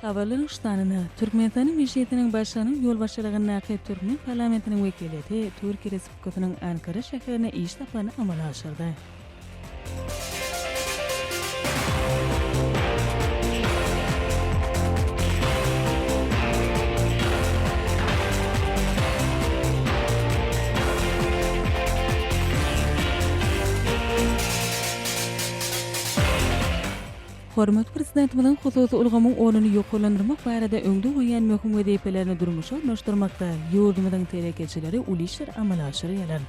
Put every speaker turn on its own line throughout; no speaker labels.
Habarların ştanına Türkmenistan'ın meşiyetinin başkanının yol başçılığına Naqib Türkmen parlamentinin vekiliyeti Türkiye Respublikasynyň Ankara şäherine iş tapany amala aşyrdy. Hormat prezidentimiň hususy ulgamyň onuny ýoklandyrmak barada öňde goýan möhüm wezipelerini durmuşa ornaşdyrmakda ýurdumyň terekeçileri ulişler amala aşyrýarlar.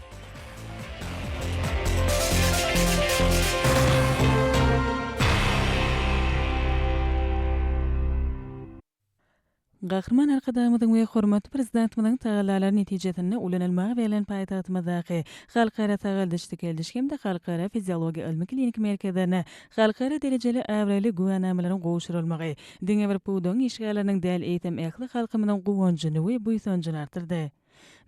Gahrman arkadamyň we hormatly prezidentimizin taýdanlary netijesinde ulanylmagy berilen paýtagtymyzdaky halkara taýdanlyşdy geldiş hemde halkara fiziologiýa ilmi klinik merkezlerine halkara derejeli äwreli güwennamalaryň gowşurulmagy diňe bir puwdyň işgalarynyň däl eýtem ähli halkymyň guwanjyny we buýsanjyny artyrdy.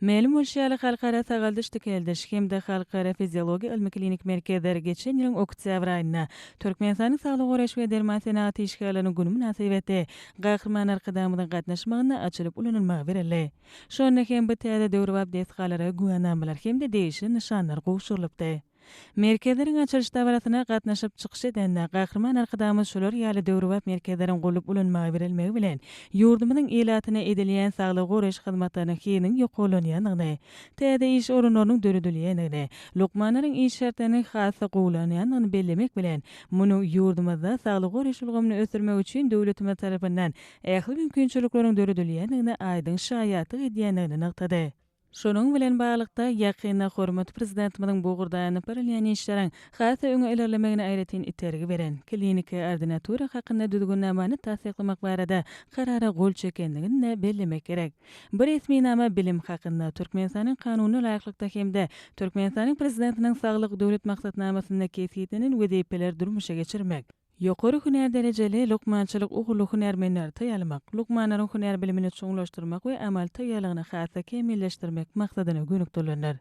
Melim bolşaly halkara taýdanlyşdy geldiş hemde halkara fiziologiýa ilmi klinik merkezleri geçen ýylyň oktyabr aýyna Türkmenistanyň Saglyk goraş we derman senaty işgalarynyň günü münasibeti Gahrman arkadamyň gatnaşmagyna açylyp ulanylmagy berildi. Şonu hem bu täze döwrüp desgalary güwennamalar hemde değişen nişanlar gowşurylypdy. Merkezleriň açylyş dabaratyna gatnaşyp çykyş eden Gahrman arkadamy şolar ýaly döwrüp merkezleriň golup ulanmagy berilmegi bilen ýurdumyň elatyna edilýän saglyk goraş hyzmatlarynyň hiniň ýokalanyanyny, täze iş orunlarynyň döredilýänini, lukmanlaryň iş şartlaryny hasy gowlanýanyny bellemek bilen muny ýurdumyzda saglyk goraş ulgamyny ösürmek üçin döwletimiz tarapyndan ähli mümkinçilikleriň döredilýänini aýdyň şaýaty edýänini naqtady. Şonuň bilen baglykda ýakynda hormatly prezidentimiň bu gurdaýanyp berilýän işleriň hasy öňe ilerlemegine aýratyn itergi beren klinika ordinatura hakynda düzgünnamany tasdiklamak barada karara gol çekendigini bellemek gerek. Bir resminama bilim hakynda Türkmenistanyň kanuny laýyklykda hemde Türkmenistanyň prezidentiniň saglyk döwlet maksatnamasynda kesýetinin wezipeler durmuşa geçirmek. Ýokary hünär derejeli lukmançylyk ugly hünärmenler taýalmak, lukmanlaryň hünär bilimini çoňlaşdyrmak we amal taýýalygyny hasy kemilleşdirmek maksadyna gönükdirilýär.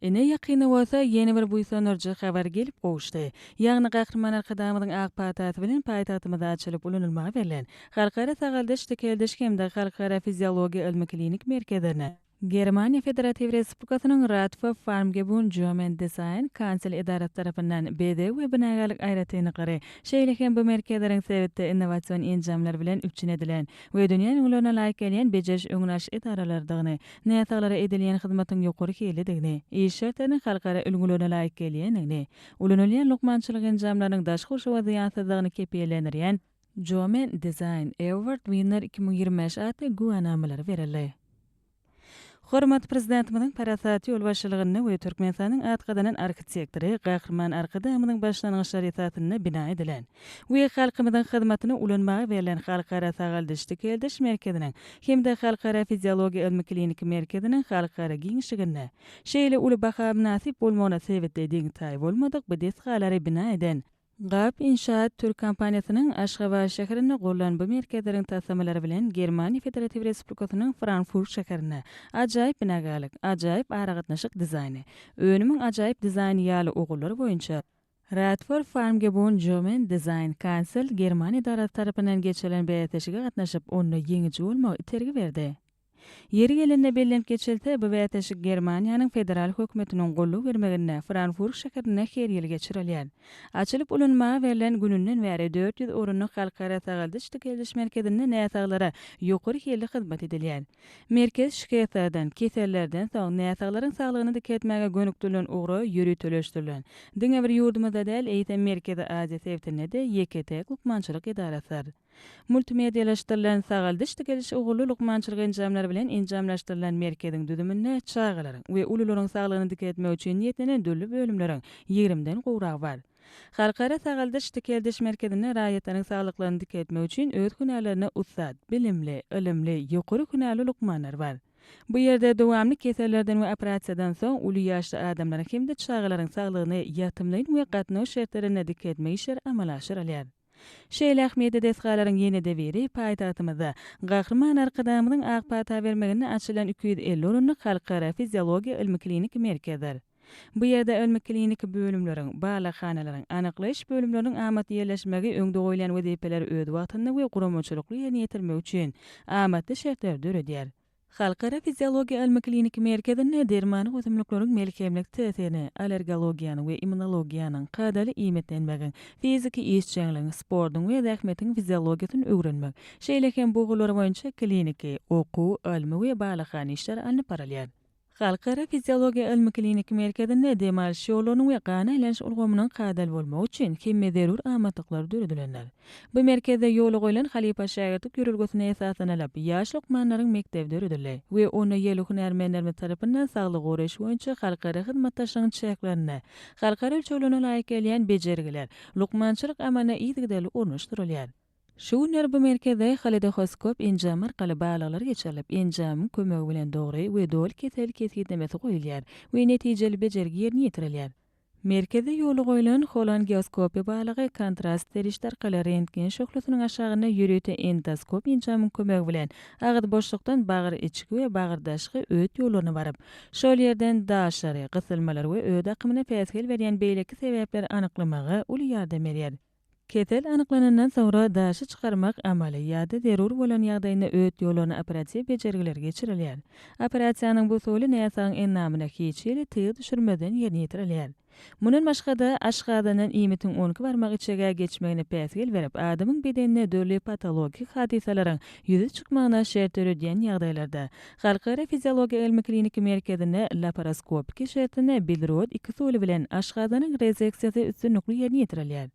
Ene ýakyny bolsa ýeni bir buýsanyrjy habar gelip gowuşdy. Ýagny Gahrman arkadamyň ak pataty bilen paýtagtymyzda açylyp ulanylmagy berilen halkara taýdanlyşdy geldiş hemde halkara fiziologiýa ilmi klinik merkezlerine Germaniýa Federativ Respublikasynyň Ratfa Farmgebun German Design Council edarat tarapyndan BD we binagalyk aýratyny gary. Şeýle hem bu merkezleriň sebäpde innowasion enjamlar bilen üçin edilen we dünýäniň ulana laýyk gelýän bejeriş öňünaş edaralardygyny, näýataglara edilýän hyzmatyň ýokary helidigini, iş şartlarynyň halkara ulgulyna laýyk gelýänini, ulanylýan lukmançylyk enjamlarynyň daşky şowa ýansydygyny kepeýlendirýän German Design Award winner 2025 atly güwennamalar berildi. Hormatly prezidentimiň parasaty ýol başçylygyny we Türkmenistanyň atgadanyn arxitektori Gahrman arkadamyň başlangyçlary ýetatyna bina edilen we halkymyzyň hyzmatyny ulanmagy berilen halkara taýdanlyşdy geldiş merkeziniň hemde halkara fiziologiýa ilmi klinik merkeziniň halkara giňişligine şeýle uly baha nasip bolmagyna sebäpli diň taý bolmadyk bu desgalary bina eden Gap İnşaat Türk kompaniýasynyň Aşgabat şäherinde gollanan bu merkezleriň tasamalary bilen Germaniýa Federativ Respublikasynyň Frankfurt şäherine ajaýyp binagalyk, ajaýyp aragatnaşyk dizaýny, önümiň ajaýyp dizaýny ýaly ogullary boýunça Ratfor Farmgebun German Design Council Germaniýa daraty tarapyndan geçirilen beýatlaşyga gatnaşyp onu ýeňiji bolmagy itergi berdi. Yeri gelende bellenip geçilte bu wäteşik Germaniýanyň federal hökümetiniň golluw bermegine Frankfurt şäherine her ýyl geçirilýär. Açylyp ulanmaga berilen gününden bäri 400 orunlyk halkara tagaldyş geldiş merkezinde näsaglara ýokary hili hyzmat edilýär. Merkez şikayetlerden, kesellerden soň näsaglaryň saglygyny diketmäge gönükdilen ugra ýürütüleşdirilýär. Diňe bir ýurdumyzda däl eýtem merkezi Aziýa sebitinde ýeketek lukmançylyk edarasy. Multimedialaşdyrylan sagaldyş geliş ogully lukmançylyk enjamlary bilen enjamlaşdyrylan merkeziň düzümine çağalaryň we ulularyň saglygyny diketmek üçin niýetlenen döllü bölümleriň 20den gowragy bar. Halkara sagaldyş geldiş merkezine raýatlaryň saglyklaryny diketmek üçin öz hünärlerini ussat, bilimli, ilimli, ýokary hünärli lukmanlar bar. Bu ýerde dowamly kesellerden we operasiýadan soň uly ýaşly adamlara hemde çağalaryň saglygyny ýatymlaýyn we gatnaş şertlerine diketmek işler amal aşyrylýar. Şeýle Ahmedi desgalaryň ýene-de biri paýtagtymyzda gahrman arkadamynyň agpata bermegine açylan 250 orunlyk halkara fiziologiýa ilmi klinik merkezdir. Bu ýerde ilmi klinik bölümleriň, balaxanalaryň, anyklaýyş bölümleriniň amat ýerleşmegi öňde goýulan wezipeler öz wagtyny we guramaçylykly ýerine ýetirmek üçin amatly şertler döredýär. Halkara fiziologiýa ilmi klinik merkezinde dermany ösümlikleriň melkemlik tesirini, alergologiýany we immunologiýanyň kadaly iýmitlenmegi, fiziki işçiňligiň, sportyň we zähmetiň fiziologiýasyny öwrenmek, şeýle hem bu golar boýunça kliniki, okuw, ilmi we balaxana işler alınıp baralýar. Halkara fiziologiýa ilmi klinik merkezinde demalş ýollarynyň we gana aýlanyş ulgamynyň kadal bolmagy üçin kimme zerur amatlyklar döredilýär. Bu merkezde ýoly goýulan halipa şäherlik ýürülgesine esasen alap ýaş lukmanlaryň mekdebi döredilýär we ony ýeli hünärmenler tarapyndan saglyk goraýyş boýunça halkara hyzmatdaşlygyň çäklerini, halkara ölçeğlerine laýyk gelýän bejergiler, lukmançylyk amana ýygydaly ornaşdyrylýar. Şu günler bu merkezde halidoskop enjam arkaly balalar geçirilip, enjamyň kömegi bilen dogry we dol kesel kesgitlemesi goýulýar we netijeli bejergi ýerine ýetirilýär. Merkezde ýoly goýulan holangioskopi balagy kontrast terişler arkaly rentgen şöhlesynyň aşagyna ýürüte endoskop enjamyň kömegi bilen agydy boşlukdan bagyr içki we bagyrdaşky öýt ýollaryna baryp, şol ýerden daşary, gysylmalar we öýt akymyna päsgel berýän beýleki sebäpleri anyklamagy uly ýardam berýär. Ketel anyklanandan sonra daşy çykarmak amaly ýa-da zerur bolan ýagdaýynda öýt ýolaryny operasiýa bejergiler geçirilýär. Operasiýanyň bu soly näsagyň ennamyna hiç ýeri tyg düşürmeden ýerine ýetirilýär. Munun başgada aşgadanyn iýmitiň 12 barmak içege geçmegine päsgel berip, adamyň bedenine döli patologik hadisalaryň ýüze çykmagyna şert öredýän ýagdaýlarda halkara fiziologiýa ilmi klinik merkezine laparoskopik şertine bildirot 2 soly bilen aşgadanyň rezeksiýasy üstünlikli ýerine ýetirilýär.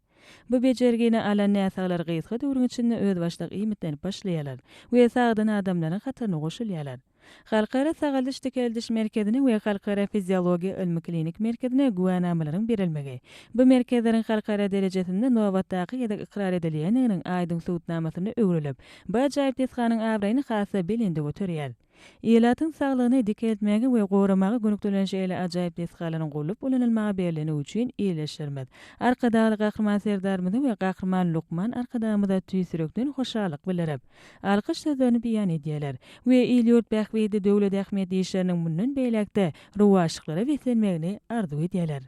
Bu bejergini alan näsaglar gysga döwrüň içinde öz başlyk iýmitlenip başlaýarlar we sagdan adamlaryň hatyryny goşulýarlar. Halkara sagaldyş geldiş merkezine we halkara fiziologiýa ilmi klinik merkezine güwanamalaryň berilmegi. Bu merkezleriň halkara derejesinde nowatdaky ýa-da ikrar edilýäniniň aýdyň suwtnamasyny öwrülip, bu ajaýyp desganyň awraýyny hasa belinde göterýär. Ýylatyň saglygyny diketmegi we goramagy gönükdilen şeýle ajaýyp desgalaryň golup ulanylmagy berileni üçin iýleşdirmek. Arkadaly gahrman serdarmyzy we gahrman lukman arkadamyda tüýsürekden hoşallyk bildirip, alkyş sözlerini beýan edýärler we ýurt bähwidi döwlet ähmiýetli işleriniň mundan beýlekde ruwaşyklara weslenmegini arzu edýärler.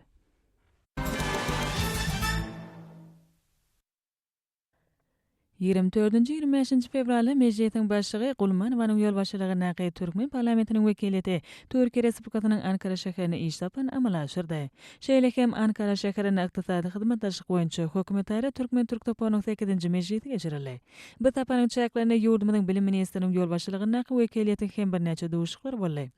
24-25 fevralda meclisiň başlygy Gulmanowanyň ýolbaşçylygyna Türkmen parlamentiniň wekileti Türkiýe Respublikasynyň Ankara şäherine iş tapan amal aşyrdy. Şeýle hem Ankara şäherine ykdysady hyzmatdaşlyk boýunça hökümetara Türkmen Türk topanyň 8-nji mejlisi geçirildi. Bu tapanyň çäklerini ýurdumyň bilim ministriniň ýolbaşçylygyna wekileti hem bir näçe duşuklar boldy.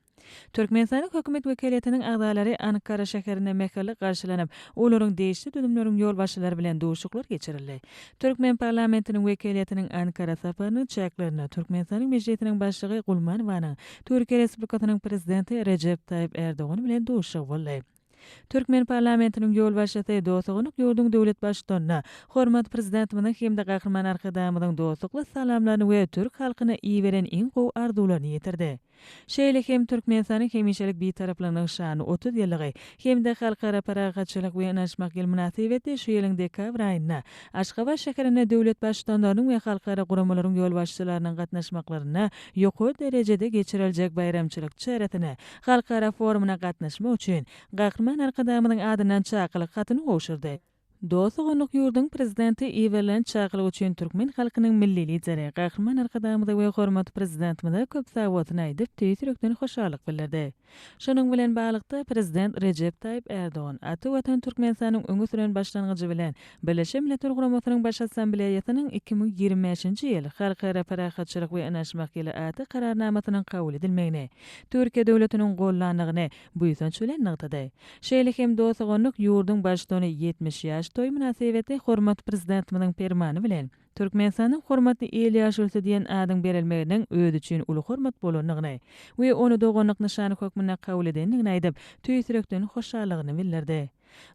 Türkmenistan hökümet wekiletining agdalary Ankara şäherine mehkeli garşylanyp, olaryň değişli dödümleriň ýolbaşçylary bilen duşuklar geçirildi. Türkmen parlamentiniň wekiletining Ankara saparyny çäklerini Türkmenistanyň mejlisiniň başlygy Gulmanowanyň Türkiýe Respublikasynyň prezidenti Recep Tayyip Erdogan bilen duşuk boldy. Türkmen parlamentiniň ýolbaşçysy Dostugyň ýurduň döwlet başlygyna hormat prezidentimizin hem-de gahrman arkadamynyň dostlukly salamlaryny we türk halkyna iý beren iň gowy arzularyny ýetirdi. Şeýle hem Türkmenistanyň hemişelik bitaraplygynyň şany 30 ýyllygy hem-de halkara paragaçylyk we anaşmak ýyl münasibeti şu ýylyň dekabr aýynda Aşgabat şäherine döwlet başlyklarynyň we halkara guramalaryň ýolbaşçylarynyň gatnaşmaklaryna ýokary derejede geçiriljek bayramçylyk çäretine halkara forumuna gatnaşmak üçin gahrman arkadamynyň adyndan çakylyk hatyny goşurdy. Dosogonuk yurdun prezidenti Iverlen çaqylyk üçin Türkmen halkynyň milli lideri Gahryman Arkadamyda we hormat prezidentmide köp sawatyny aýdyp Twitterden hoşarlyk bildirdi. Şonuň bilen balykda prezident Recep Tayyip Erdoğan aty watan Türkmenistanyň öňe süren başlangyjy bilen Birleşik Milletler Guramasynyň baş assambleýasynyň 2025-nji ýyl halkara parahatçylyk we anaşmak ýyly aty kararnamasynyň kabul edilmegini, Türkiýe döwletiniň gollanlygyny bu ýüzden çölen nagtady. Şeýle hem Dosogonuk yurdun başlygyny 70 ýaş toy münasebeti hormat prezidentimiň permany bilen Türkmenistanyň hormatly eli ýaşulsa diýen adyň berilmeginiň özi üçin uly hormat bolanyny we onu dogonlyk nyşany hökmüne kabul edenligini aýdyp Twitterden hoşarlygyny bildirdi.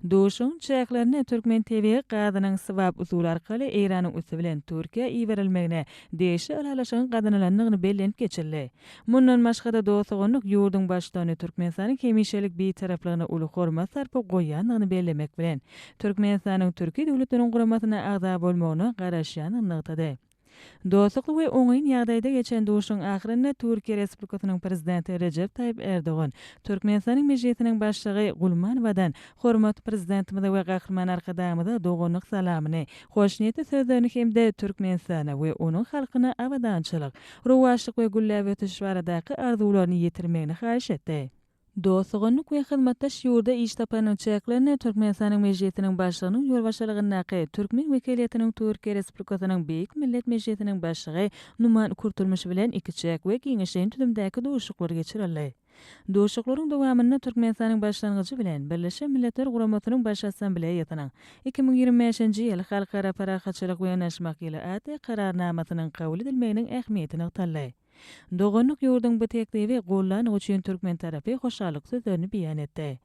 Duşun çäklerini Türkmen TV gadynyň swap usuly arkaly Iranyň üstü bilen Türkiýe iýerilmegine deşi alalaşan gadynylanlygyny bellenip geçirdi. Mundan başga Dosogonlyk ýurdun başlygyny Türkmenistanyň hemişelik bir taraplygyna uly hormat sarpy goýanlygyny bellemek bilen Türkmenistanyň Türkiýe döwletiniň guramasyna agda bolmagyna garaşýanyny nagtady. Dostluk we oňyň ýagdaýda geçen duşuň ahyrynda Türkiýe Respublikasynyň prezidenti Recep Tayyip Erdoğan Türkmenistanyň mejlisiniň başlygy Gulmanowadan hormat prezidentimize we Gahryman Arkadamyda dogonlyk salamyny, hoşnýetli sözlerini hemde Türkmenistana we onuň halkyna awadançylyk, rowaşlyk we güllä ötüş baradaky arzularyny ýetirmegini haýyş etdi. Dosogonlyk we hyzmatdaş ýurda iş tapanyň çäklerini Türkmenistanyň mejlisiniň başlygynyň ýolbaşçylygyna Türkmen wekiliýetiniň Türkiýe Respublikasynyň Beýik Millet Mejlisiniň başlygy Numan Kurtulmuş bilen iki çäk we giňeşiň tüdümdäki duşuklary geçirildi. Duşuklaryň dowamyny Türkmenistanyň başlangyjy bilen Birleşik Milletler Guramasynyň baş assambleýasynyň 2025-nji ýyl halkara parahatçylyk we anaşmak ýyly aty kararnamasynyň kabul edilmeginiň ähmiýetini aýtdy. Dogonlyk yurdun bu teklibi gollanyň üçin Türkmen tarapy hoşarlyk sözlerini beýan etdi.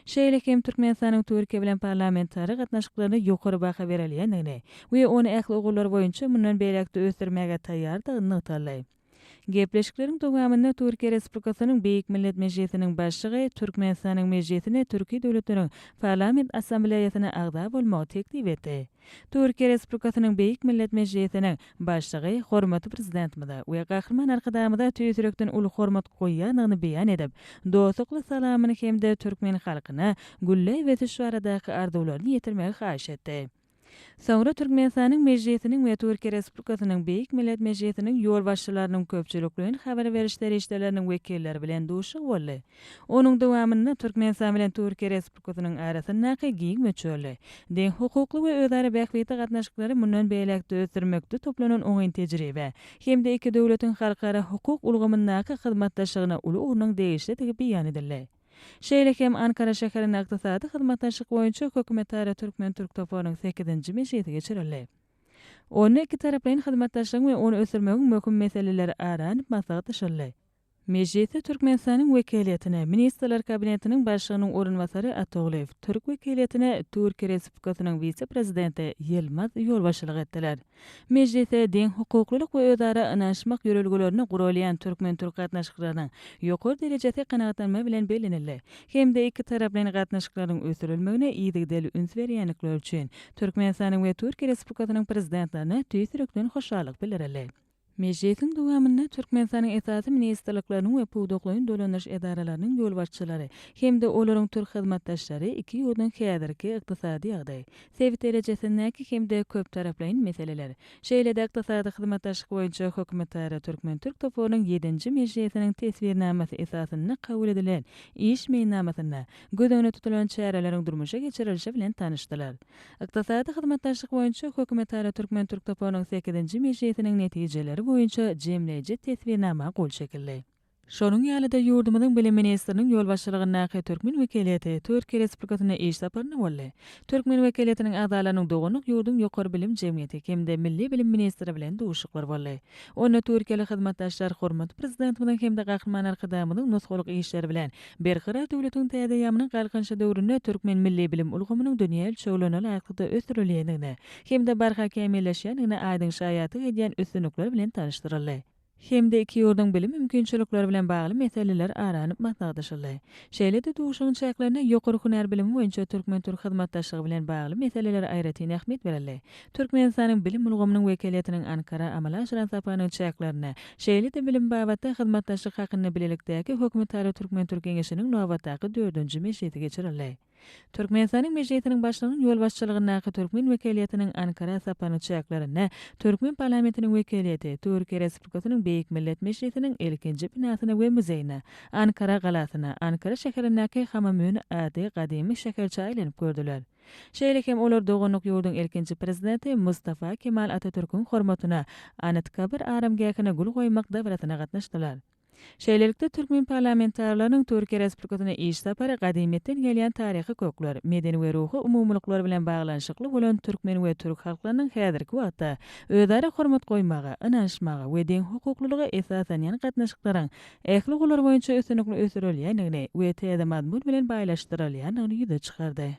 Şeýle hem Türkmenistanyň Türkiýe bilen parlamentary gatnaşyklaryna ýokary baha berilýändigini we ony ähli ogullar boýunça mundan beýlekde ösdürmäge taýýardygyny aýtdy. Gepleşikleriň dowamynda Türkiýe Respublikasynyň Beýik Millet Mejlisiniň başlygy Türkmenistanyň mejlisine Türkiýe döwletiniň parlament assambleýasyna agda bolmagy teklip etdi. Türkiýe Respublikasynyň Beýik Millet Mejlisiniň başlygy hormatly prezidentimize we Gahryman Arkadamyda Twitterden uly hormat goýýanyny beýan edip, dostluk salamyny hemde Türkmen halkyna gülle we tüşwaradaky arzularyny ýetirmegi haýyş etdi. Soňra Türkmenistanyň mejlisiniň we Türkiýe Respublikasynyň Beýik Millet Mejlisiniň ýol başçylarynyň köpçülikden habar berişleri işleriniň wekilleri bilen duşuk boldy. Onuň dowamynda Türkmenistan bilen Türkiýe Respublikasynyň arasyndaky giň meçhuli, deň hukukly we özara bähweti gatnaşyklary mundan beýlekde ösdürmekde toplanan oňyň tejribe, hemde iki döwletiň halkara hukuk ulgamyndaky hyzmatdaşlygyna uly urnuň değişligi beýan edildi. Şeýle hem Ankara şäheriniň ykdysady hyzmatdaşlyk boýunça hökümetara Türkmen Türk topunyň 8-nji mejlisi geçirildi. Ony iki taraplaryň hyzmatdaşlygy we ony ösdürmegiň möhüm meseleleri aranyp maslahat düşildi. Mejlisde Türkmenistanyň wekiliýetine Ministrler Kabinetiniň başlygynyň orunbasary Atoglew, Türk wekiliýetine Türkiýe Respublikasynyň vice-prezidenti Yılmaz ýolbaşçylyk etdiler. Mejlisde deň hukuklylyk we özara anaşmak ýörelgelerini gurulaýan Türkmen Türk gatnaşyklarynyň ýokary derejede kanagatlanma bilen bellenildi. Hemde iki taraplaryň gatnaşyklarynyň ösdürilmegine ýygydy üns berýänlikler üçin Türkmenistanyň we Türkiýe Respublikasynyň prezidentlerine Twitterden hoşarlyk bildirildi. Mejlisiň dowamynda Türkmenistanyň esasy ministrliklarynyň we puwduklaryň dolanyş edaralarynyň ýolbaşçylary hemde olaryň Türk hyzmatdaşlary iki ýurdun häzirki ykdysady ýagdaý, sewit derejesindäki hemde köp taraplaryň meseleler, şeýle-de ykdysady hyzmatdaşlyk boýunça hökümetara Türkmen Türk topunyň 7-nji mejlisiniň tesbirnamasy esasyna kabul edilen iş meýnamasyna gödöňe tutulan çäreleriň durmuşa geçirilişi bilen tanyşdylar. Ykdysady hyzmatdaşlyk boýunça hökümetara Türkmen Türk topunyň 8-nji mejlisiniň netijeleri boýunça jemleýici tesbirnama gol çekildi. Şonuň ýalyda ýurdumyzyň bilim ministriniň ýolbaşçylygyna Türkmen wekiliýeti Türkiýe Respublikasyna iş saparyna boldy. Türkmen wekiliýetiniň agdalarynyň dogonlyk ýurdun ýokary bilim jemgyýeti hemde milli bilim ministri bilen duşuklar boldy. Onu Türkiýeli hyzmatdaşlar hormat prezidentimiň hemde Gahryman Arkadamynyň nusgalyk işleri bilen berhira döwletiň täze galkynşy döwründe Türkmen milli bilim ulgamynyň dünýä ölçeğlerine laýykda ösdürilýändigine hemde barha kämilleşýändigine aýdyň şaýaty edýän üstünlikler bilen tanışdyryldy. Hemde iki ýurdun bilim mümkinçilikleri bilen bagly meseleler aranyp maslahatlaşyldy. Şeýle-de duşuň çäklerine ýokary hunar bilimi boýunça Türkmen Türk hyzmatdaşlygy bilen bagly meseleler aýratyn ähmiýet berildi. Türkmenistanyň bilim ulgamynyň wekiliýetiniň Ankara amala aşyran sapanyň çäklerine, şeýle-de bilim babatda hyzmatdaşlyk hakyny bilelikdäki hökümetara Türkmen Türk Geňeşiniň nowatdaky 4-nji mejlisi geçirildi. Türkmenistanyň mejlisiniň başlygynyň ýol başçylygyna Türkmen wekiliýetiniň Ankara sapany çäklaryna Türkmen parlamentiniň wekiliýeti Türkiýe Respublikasynyň Beýik Millet Mejlisiniň ilkinji binasyna we muzeyine Ankara galasyna Ankara şäherindäki Hamamön ady gadymy şäherçe aýlanyp gördüler. Şeýlekem olar doganlyk ýurduň ilkinji prezidenti Mustafa Kemal Atatürk'ün hormatyna Anıtkabir aramgäkine gul goýmak dawratyna gatnaşdylar. Şeýlelikde Türkmen parlamentarlarynyň Türkiýe Respublikasyna iş sapary gadymyetden gelýän taryhy kökler, medeni we ruhy umumlyklar bilen baglanyşykly bolan türkmen we türk halklarynyň häzirki wagtda özara hormat goýmagy, ynanşmagy we deň hukuklylygy esasen ýan gatnaşyklaryň ähli golar boýunça ösünlikli ösürilýändigini we täze mazmun bilen baýlaşdyrylýanyny ýüze çykardy.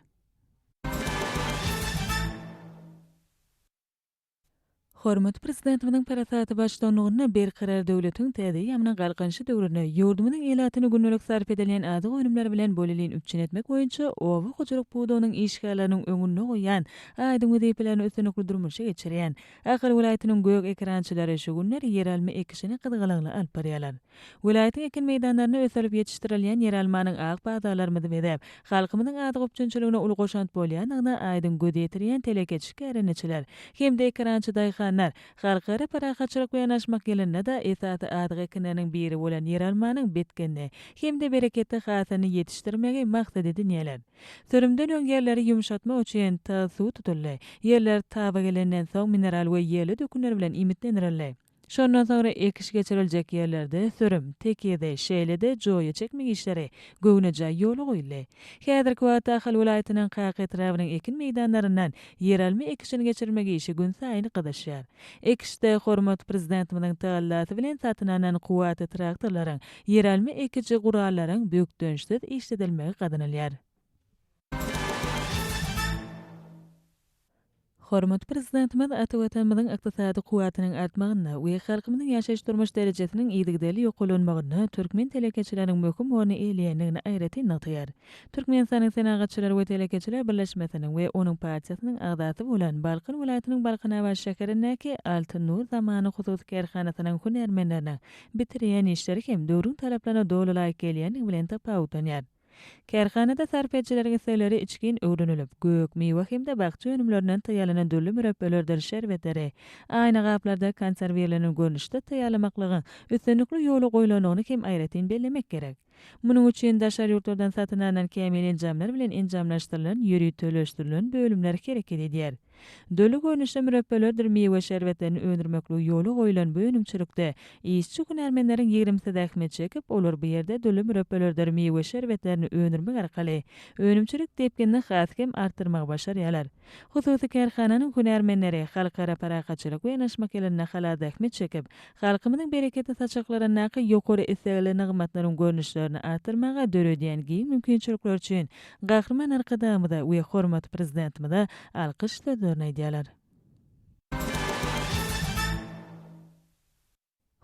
Hormat prezidentimiň parasaty başlangyna berkarar döwletiň täze ýamyna galkynşy döwrüne ýurdumyň elatyny günnelik sarf edilen azy önümler bilen bolelin üçin etmek boýunça owy hojalyk buwdagynyň işgalarynyň öňüne goýan aýdyň wezipelerini ösünlikli durmuşa geçirýän Akyr welaýatynyň gök ekrançylary şu günler yerelme ekişini qydygalagly alyp barýarlar. Welaýatyň ekin meýdanlaryna öselip ýetişdirilýän yerelmanyň ak bagdalarymyzy bedep, halkymyzyň ady gopçunçylygyna uly goşant bolýanyna aýdyň göz ýetirýän telekeçik ärençiler hem-de ekrançy daýhanlar halkara parahatçylyk bilen ýanaşmak gelende da esaty ady ekinleriň biri bolan yerelmanyň betkenine hem-de bereketli hasyny ýetişdirmegi maksat edilýär. Sörümden öň ýerleri ýumşatmak üçin suw tutulýar. Ýerler taba gelenden soň mineral we ýerli dökümler bilen imitlendirilýär. Şondan sonra ekiş geçiriljek ýerlerde sörüm, tekede, şeýlede joýa çekmek işleri göwneje ýoly goýulýar. Häzirki wagtda Ahal welaýatynyň Qaqa etrabynyň ekin meýdanlaryndan yerelme ekişini geçirmek işi gün saýyn gydaşýar. Ekişde hormat prezidentimiň taýýanlasy bilen satynanan kuwatly traktorlaryň yerelme ekiçi gurallaryň bökdönüşsiz işledilmegi gadynylýar. Hormat prezidentimiz Atatürk'ün ykdysady kuwatynyň artmagyna we halkymyzyň ýaşaýyş durmuş derejesiniň ýygdygly ýokulanmagyna türkmen telekeçiläriniň möhüm orny eýleýändigini aýratyn ýatyr. Türkmenistanyň senagatçylary we telekeçiler birleşmesiniň we onuň partiýasynyň agdasy bolan Balkyn welaýatynyň Balkynawaz şäherindäki Altyn Nur zamany hususy kerhanasynyň hunermenlerine bitirýän işleri hem döwrüň talaplaryna dolaly gelýändigi bilen tapawutlanýar. Kerhanada sarf etjileriniň seýleri içkin öwrenilip, gök, meýwe hem-de bagça önümlerinden taýýalanan döllü müreppelerden şerbetleri, aýna gaplarda konserwerlenen görnüşde taýýalamaklygyň üstünlikli ýoly goýulanyny hem aýratyn bellemek gerek. Munyň üçin daşary ýurtlardan satynanan kämil enjamlar bilen enjamlaşdyrylan ýüri töleşdirilen bölümler hereket edýär. Dölü görnüşde müreppelerdir meýwe şerbetlerini öndürmekli ýoly goýulan bu önümçilikde işçi hunermenleriň 20 zähmet çekip olar bu ýerde dölü müreppelerdir meýwe şerbetlerini öndürmek arkaly önümçilik depkenini haskem artyrmak başarýarlar. Hususy kerhananyň hunermenleri halkara parahatçylyk we ýanaşmak elinde hala zähmet çekip halkymyzyň bereketli saçaklaryna ýokary esegli nygmatlaryň görnüşlerini artyrmaga döredýän giň mümkinçilikler üçin gahrman arkadamyda we hormat prezidentimide alkyş näýdýärler.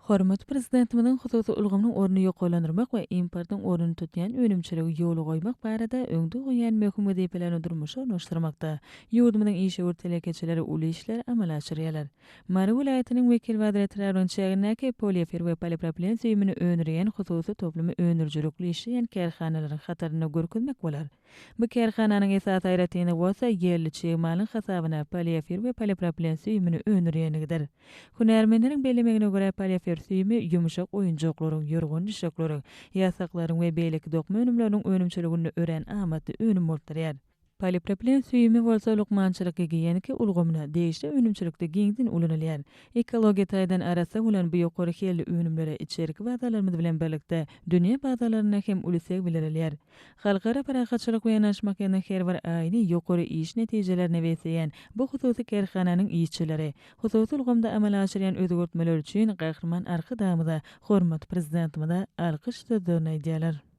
Hormat prezidentimiň hususy ulgamyň orny ýokalandyrmak we importyň ornyny tutýan önümçiligi ýoly goýmak barada öňde goýan möhüm wezipelerini durmuşa onuşdurmakda ýurdumyň iş telekeçileri uly işler amal açyrýarlar. Mary welaýatynyň wekil waziratlary çägindäki polifer we polipropilen süýmini öňürýän hususy toplumy öňürjülükli işleýän kerhanalaryň hataryna görkezmek bolar. Bu kerhananyň esas aýratyny bolsa ýerli çegmalyň hasabyna polifer we polipropilen süýmini öňürýändigidir. Hunermenleriň bellemegine görä polifer süými ýumşak oýunjaklaryň, ýorgun işaklaryň, ýasaklaryň we beýleki dokma önümleriň önümçiligini ören amatly önüm bolýar. Polipropilen süými bolsa lukmançylyk giýenki ulgamyna değişli önümçilikde giňdin ulanylýar. Ekologiýa taýdan arasa bolan bu ýokary helli önümlere içeriki badalarymyz bilen birlikde dünýä badalaryna hem uluseg bilerilýär. Halkara parahatçylyk we ýanaşmak ýene her bir aýny ýokary iş netijelerini weseýän bu hususy kerhananyň işçileri, hususy ulgamda amal açyrýan özgörtmeler üçin gahrman arkadamyda hormat prezidentimide alkyş sözlerini aýdýarlar.